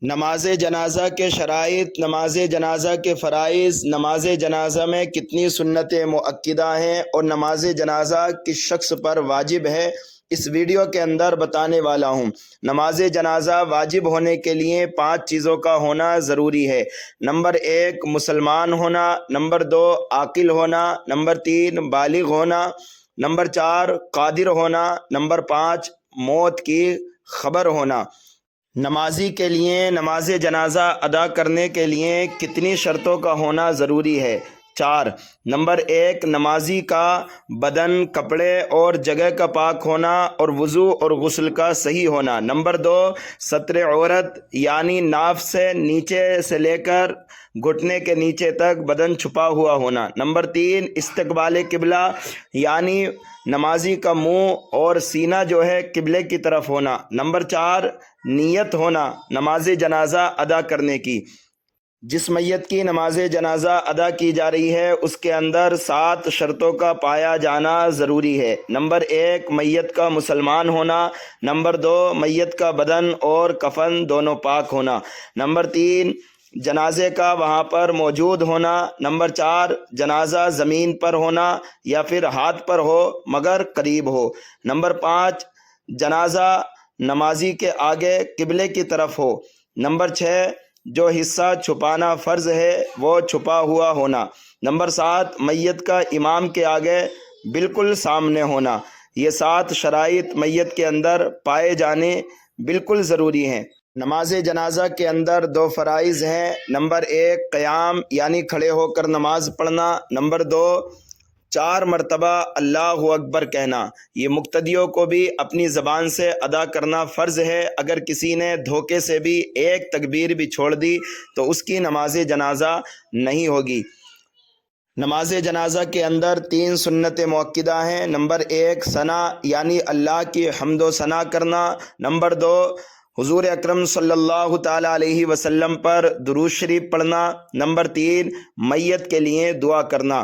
نماز جنازہ کے شرائط، نماز جنازہ کے فرائض، نماز جنازہ میں کتنی سنتیں مؤکدہ ہیں اور نماز جنازہ کس شخص پر واجب ہے، اس ویڈیو کے اندر بتانے والا ہوں۔ نماز جنازہ واجب ہونے کے لیے 5 چیزوں کا ہونا ضروری ہے۔ نمبر 1 مسلمان ہونا، نمبر 2 عاقل ہونا، نمبر 3 بالغ ہونا، نمبر 4 قادر ہونا، نمبر 5 موت کی خبر ہونا۔ نمازی کے لیے نماز جنازہ ادا کرنے کے لیے کتنی شرطوں کا ہونا ضروری ہے؟ 4۔ نمبر 1 نمازی کا بدن، کپڑے اور جگہ کا پاک ہونا اور وضو اور غسل کا صحیح ہونا۔ نمبر 2 ستر عورت، یعنی ناف سے نیچے سے لے کر گھٹنے کے نیچے تک بدن چھپا ہوا ہونا۔ نمبر 3 استقبال قبلہ، یعنی نمازی کا منہ اور سینہ جو ہے قبلے کی طرف ہونا۔ نمبر 4 نیت ہونا نماز جنازہ ادا کرنے کی۔ جس میت کی نماز جنازہ ادا کی جا رہی ہے اس کے اندر 7 شرطوں کا پایا جانا ضروری ہے۔ نمبر 1 میت کا مسلمان ہونا، نمبر 2 میت کا بدن اور کفن دونوں پاک ہونا، نمبر 3 جنازے کا وہاں پر موجود ہونا، نمبر 4 جنازہ زمین پر ہونا یا پھر ہاتھ پر ہو مگر قریب ہو، نمبر 5 جنازہ نمازی کے آگے قبلے کی طرف ہو، نمبر 6 جو حصہ چھپانا فرض ہے وہ چھپا ہوا ہونا، نمبر 7 میت کا امام کے آگے بالکل سامنے ہونا۔ یہ 7 شرائط میت کے اندر پائے جانے بالکل ضروری ہیں۔ نماز جنازہ کے اندر 2 فرائض ہیں۔ نمبر 1 قیام، یعنی کھڑے ہو کر نماز پڑھنا، نمبر 2 4 مرتبہ اللہ اکبر کہنا۔ یہ مقتدیوں کو بھی اپنی زبان سے ادا کرنا فرض ہے۔ اگر کسی نے دھوکے سے بھی ایک تکبیر بھی چھوڑ دی تو اس کی نماز جنازہ نہیں ہوگی۔ نماز جنازہ کے اندر 3 سنتیں مؤکدہ ہیں۔ نمبر 1 ثنا، یعنی اللہ کی حمد و ثنا کرنا، نمبر 2 حضور اکرم صلی اللہ تعالیٰ علیہ وسلم پر درود شریف پڑھنا، نمبر 3 میت کے لیے دعا کرنا۔